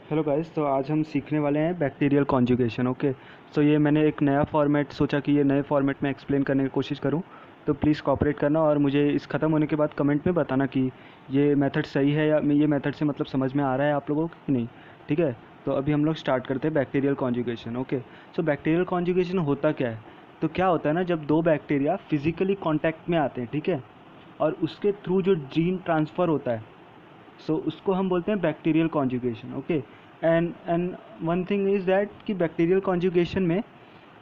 Hello guys, तो आज हम सीखने वाले हैं बैक्टीरियल कॉन्जुगेशन। ओके, सो ये मैंने एक नया फॉर्मेट सोचा कि ये नए फॉर्मेट में एक्सप्लेन करने की कोशिश करूं। तो प्लीज़ कॉपरेट करना और मुझे इस ख़त्म होने के बाद कमेंट में बताना कि ये मेथड सही है या मैं ये मेथड से मतलब समझ में आ रहा है आप लोगों को कि नहीं। ठीक है, तो अभी हम लोग स्टार्ट करते हैं बैक्टीरियल कॉन्जुगेशन। ओके, सो बैक्टीरियल कॉन्जुगेशन होता क्या है? तो क्या होता है ना, जब दो बैक्टीरिया फिज़िकली कॉन्टैक्ट में आते हैं, ठीक है, और उसके थ्रू जो जीन ट्रांसफ़र होता है, सो उसको हम बोलते हैं bacterial conjugation. Okay, and one thing is that कि बैक्टीरियल कॉन्जुगेशन में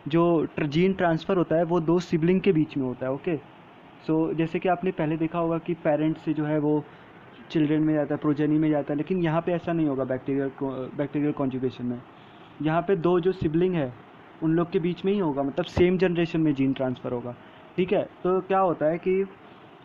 जो जीन ट्रांसफ़र होता है वो दो सिबलिंग के बीच में होता है। ओके, सो जैसे कि आपने पहले देखा होगा कि पेरेंट्स से जो है वो चिल्ड्रन में जाता है, प्रोजेनी में जाता है, लेकिन यहाँ पे ऐसा नहीं होगा बैक्टीरियल कॉन्जुगेशन में। यहाँ पे दो जो सिबलिंग है उन लोग के बीच में ही होगा, मतलब सेम जनरेशन में जीन ट्रांसफ़र होगा। ठीक है, तो क्या होता है कि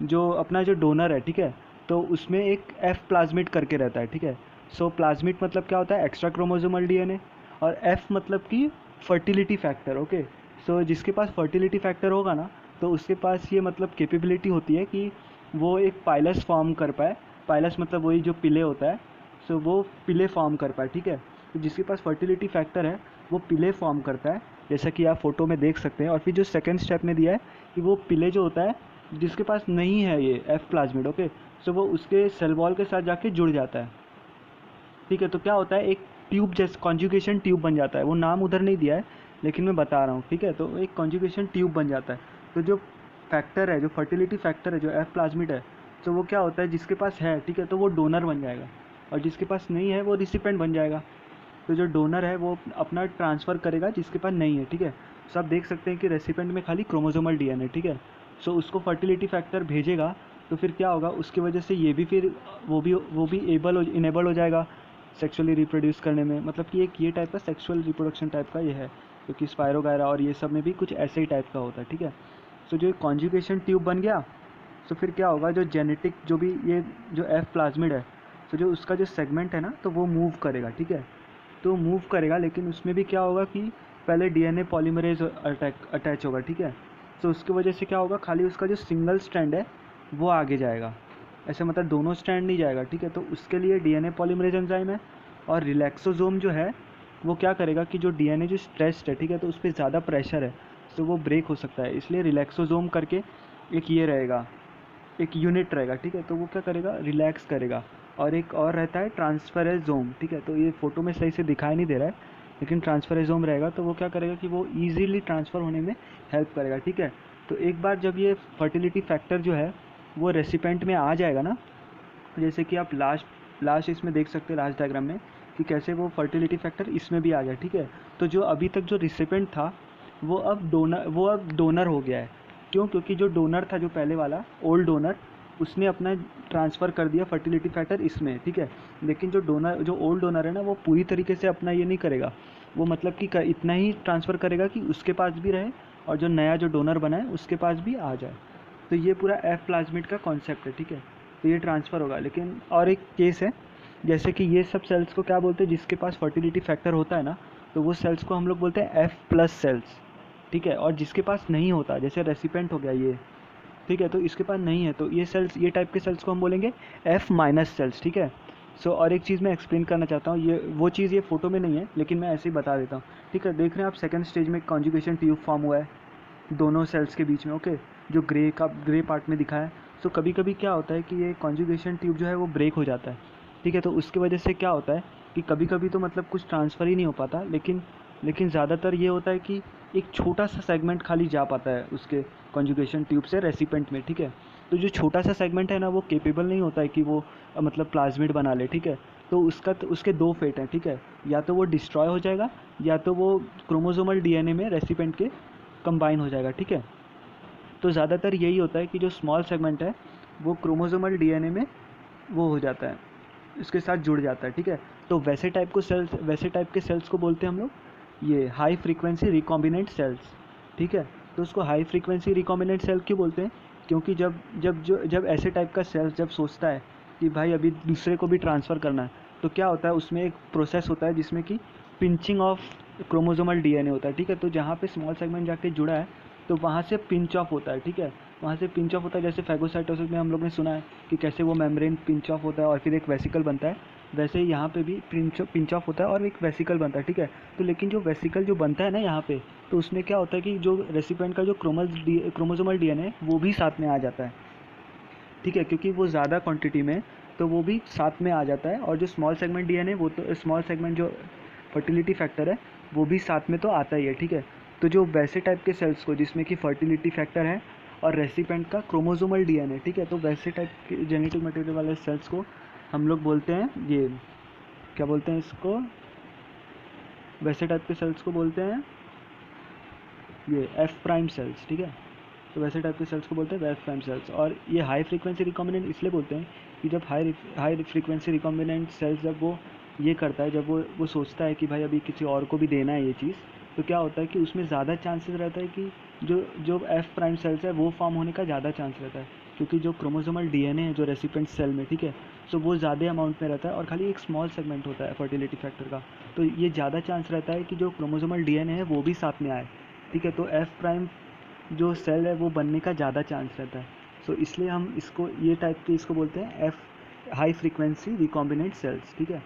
जो अपना जो डोनर है, ठीक है, तो उसमें एक एफ प्लाज्मिड करके रहता है। ठीक है, सो प्लाज्मिड मतलब क्या होता है, एक्स्ट्रा क्रोमोसोमल डीएनए, और एफ मतलब कि फर्टिलिटी फैक्टर। ओके, सो जिसके पास फर्टिलिटी फैक्टर होगा ना, तो उसके पास ये मतलब कैपेबिलिटी होती है कि वो एक पाइलस फॉर्म कर पाए। पाइलस मतलब वही जो पिले होता है, सो वो पिले फॉर्म कर पाए। ठीक है, तो जिसके पास फर्टिलिटी फैक्टर है वो पिले फॉर्म करता है, जैसा कि आप फोटो में देख सकते हैं। और फिर जो सेकंड स्टेप में दिया है कि वो पिले जो होता है जिसके पास नहीं है ये एफ प्लाज्मिड, ओके, सो वो उसके सेल वॉल के साथ जाके जुड़ जाता है। ठीक है, तो क्या होता है, एक ट्यूब जैसे कॉन्जुगेशन ट्यूब बन जाता है। वो नाम उधर नहीं दिया है लेकिन मैं बता रहा हूँ। ठीक है, तो एक कॉन्जुगेशन ट्यूब बन जाता है। तो जो फैक्टर है, जो फर्टिलिटी फैक्टर है, जो एफ प्लाज्मिड है, तो वो क्या होता है, जिसके पास है, ठीक है, तो वो डोनर बन जाएगा, और जिसके पास नहीं है वो रिसिपेंट बन जाएगा। तो जो डोनर है वो अपना ट्रांसफ़र करेगा जिसके पास नहीं है। ठीक है, सो आप देख सकते हैं कि रेसिपेंट में खाली क्रोमोसोमल डीएनए। ठीक है, सो उसको फर्टिलिटी फैक्टर भेजेगा, तो फिर क्या होगा, उसकी वजह से ये भी फिर वो भी इनेबल हो जाएगा सेक्सुअली रिप्रोड्यूस करने में। मतलब कि एक ये टाइप का सेक्सुअल रिप्रोडक्शन टाइप का ये है, क्योंकि स्पायरोगायरा और ये सब में भी कुछ ऐसे ही टाइप का होता है। ठीक है, सो जो कॉन्जुगेशन ट्यूब बन गया, तो फिर क्या होगा, जो जेनेटिक जो भी ये जो एफ प्लाज्मिड है, तो जो उसका जो सेगमेंट है ना, तो वो मूव करेगा। ठीक है, तो मूव करेगा, लेकिन उसमें भी क्या होगा कि पहले डीएनए पॉलीमरेज अटैच होगा। ठीक है, तो उसकी वजह से क्या होगा, खाली उसका जो सिंगल स्ट्रैंड है वो आगे जाएगा, ऐसे मतलब दोनों स्ट्रैंड नहीं जाएगा। ठीक है, तो उसके लिए डीएनए पॉलीमरेज एंजाइम है। और रिलैक्सोसोम जो है वो क्या करेगा कि जो डीएनए जो स्ट्रेस्ड है, ठीक है, तो उस पर ज़्यादा प्रेशर है, तो वो ब्रेक हो सकता है, इसलिए रिलैक्सोसोम करके एक ये रहेगा, एक यूनिट रहेगा। ठीक है, तो वो क्या करेगा, रिलैक्स करेगा। और एक और रहता है ट्रांसफरेजोम। ठीक है, तो ये फ़ोटो में सही से दिखाई नहीं दे रहा है, लेकिन ट्रांसफरेजोम रहेगा, तो वो क्या करेगा कि वो ईज़िली ट्रांसफ़र होने में हेल्प करेगा। ठीक है, तो एक बार जब ये फर्टिलिटी फैक्टर जो है वो रेसिपेंट में आ जाएगा ना, जैसे कि आप लास्ट लास्ट इसमें देख सकते हैं, लास्ट डायग्राम में, कि कैसे वो फर्टिलिटी फैक्टर इसमें भी आ गया। ठीक है, तो जो अभी तक जो रिसिपेंट था वो अब डोनर हो गया है। क्यों? क्योंकि जो डोनर था, जो पहले वाला ओल्ड डोनर, उसने अपना ट्रांसफ़र कर दिया फर्टिलिटी फैक्टर इसमें। ठीक है, लेकिन जो ओल्ड डोनर है ना, वो पूरी तरीके से अपना ये नहीं करेगा। वो मतलब कि इतना ही ट्रांसफ़र करेगा कि उसके पास भी रहे, और जो नया जो डोनर बना है उसके पास भी आ जाए। तो ये पूरा एफ प्लाज्मिड का कॉन्सेप्ट है। ठीक है, तो ये ट्रांसफ़र होगा। लेकिन और एक केस है, जैसे कि ये सब सेल्स को क्या बोलते हैं, जिसके पास फर्टिलिटी फैक्टर होता है ना, तो वो सेल्स को हम लोग बोलते हैं एफ प्लस सेल्स। ठीक है, और जिसके पास नहीं होता, जैसे रेसिपेंट हो गया ये, ठीक है, तो इसके पास नहीं है, तो ये सेल्स, ये टाइप के सेल्स को हम बोलेंगे एफ माइनस सेल्स। ठीक है, सो और एक चीज़ मैं एक्सप्लेन करना चाहता हूँ, ये वो चीज़ ये फोटो में नहीं है लेकिन मैं ऐसे ही बता देता हूँ। ठीक है, देख रहे हैं आप, सेकंड स्टेज में कॉन्जुगेशन ट्यूब फॉर्म हुआ है दोनों सेल्स के बीच में। ओके, जो ग्रे पार्ट में दिखा है। सो कभी कभी क्या होता है कि ये कॉन्जुगेशन ट्यूब जो है वो ब्रेक हो जाता है। ठीक है, तो उसकी वजह से क्या होता है कि कभी कभी तो मतलब कुछ ट्रांसफ़र ही नहीं हो पाता, लेकिन ज़्यादातर ये होता है कि एक छोटा सा सेगमेंट खाली जा पाता है उसके कॉन्जुगेशन ट्यूब से रेसिपेंट में। ठीक है, तो जो छोटा सा सेगमेंट है ना, वो केपेबल नहीं होता है कि वो मतलब प्लाज्मिड बना ले। ठीक है, तो उसके दो फेट हैं। ठीक है, या तो वो डिस्ट्रॉय हो जाएगा, या तो वो क्रोमोसोमल डीएनए में रेसिपेंट के कंबाइन हो जाएगा। ठीक है, तो ज़्यादातर यही होता है कि जो स्मॉल सेगमेंट है वो क्रोमोसोमल डीएनए में वो हो जाता है, इसके साथ जुड़ जाता है। ठीक है, तो वैसे टाइप के सेल्स को बोलते हैं हम लोग ये हाई फ्रीक्वेंसी रिकॉम्बिनेंट सेल्स। ठीक है, तो उसको हाई फ्रीक्वेंसी रिकॉम्बिनेंट सेल क्यों बोलते हैं? क्योंकि जब ऐसे टाइप का सेल जब सोचता है कि भाई अभी दूसरे को भी ट्रांसफ़र करना है, तो क्या होता है, उसमें एक प्रोसेस होता है जिसमें कि पिंचिंग ऑफ क्रोमोसोमल डीएनए होता है। ठीक है, तो जहाँ पे स्मॉल सेगमेंट जाके जुड़ा है, तो वहाँ से पिंच ऑफ होता है, ठीक है, वहाँ से पिंच ऑफ होता है। जैसे फैगोसाइटोसिस में हम लोग ने सुना है कि कैसे वो मेम्ब्रेन पिंच ऑफ होता है और फिर एक वेसिकल बनता है, वैसे ही यहाँ पे भी पिंच ऑफ होता है और एक वेसिकल बनता है, ठीक है। तो लेकिन जो वेसिकल जो बनता है ना यहाँ पे, तो उसमें क्या होता है कि जो रेसिपिएंट का जो क्रोमोसोमल डीएनए वो भी साथ में आ जाता है, ठीक है, क्योंकि वो ज़्यादा क्वांटिटी में, तो वो भी साथ में आ जाता है। और जो स्मॉल सेगमेंट डीएनए, वो तो स्मॉल सेगमेंट जो फर्टिलिटी फैक्टर है वो भी साथ में तो आता ही है, ठीक है। तो जो वैसे टाइप के सेल्स को जिसमें कि फर्टिलिटी फैक्टर है और रेसिपेंट का क्रोमोसोमल डीएनए, ठीक है, तो वैसे टाइप के जेनेटिक मटेरियल वाले सेल्स को हम लोग बोलते हैं, ये क्या बोलते हैं इसको, वैसे टाइप के सेल्स को बोलते हैं ये एफ प्राइम सेल्स, ठीक है। तो वैसे टाइप के सेल्स को बोलते हैं एफ प्राइम सेल्स। और ये हाई फ्रीक्वेंसी रिकॉम्बिनेंट इसलिए बोलते हैं कि जब हाई फ्रीक्वेंसी रिकॉम्बिनेंट सेल्स जब वो ये करता है, जब वो सोचता है कि भाई अभी किसी और को भी देना है ये चीज़, तो क्या होता है कि उसमें ज़्यादा चांसेस रहता है कि जो जो एफ प्राइम सेल्स है वो फॉर्म होने का ज़्यादा चांस रहता है, क्योंकि जो क्रोमोसोमल डीएनए है जो रेसिपिएंट सेल में, ठीक है, सो वो ज़्यादा अमाउंट में रहता है और खाली एक स्मॉल सेगमेंट होता है फर्टिलिटी फैक्टर का। तो ये ज़्यादा चांस रहता है कि जो क्रोमोसोमल डीएनए है वो भी साथ में आए, ठीक है। तो एफ प्राइम जो सेल है वो बनने का ज़्यादा चांस रहता है। सो इसलिए हम इसको ये टाइप के इसको बोलते हैं F high frequency recombinant cells, ठीक है।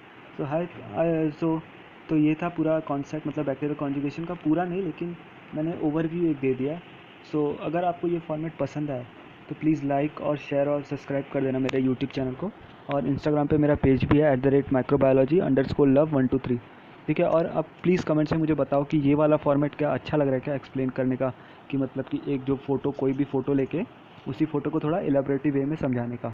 सो तो ये था पूरा कॉन्सेप्ट, मतलब बैक्टीरियल कॉन्जुगेशन का, पूरा नहीं लेकिन मैंने ओवरव्यू एक दे दिया। सो अगर आपको ये फॉर्मेट पसंद आए तो प्लीज़ लाइक और शेयर और सब्सक्राइब कर देना मेरे यूट्यूब चैनल को। और इंस्टाग्राम पे मेरा पेज भी है @microbiology_love123, ठीक है। और आप प्लीज़ कमेंट से मुझे बताओ कि ये वाला फॉर्मेट क्या अच्छा लग रहा है क्या एक्सप्लेन करने का, कि मतलब कि एक जो फ़ोटो, कोई भी फ़ोटो लेके उसी फ़ोटो को थोड़ा एलाबरेटिव वे में समझाने का।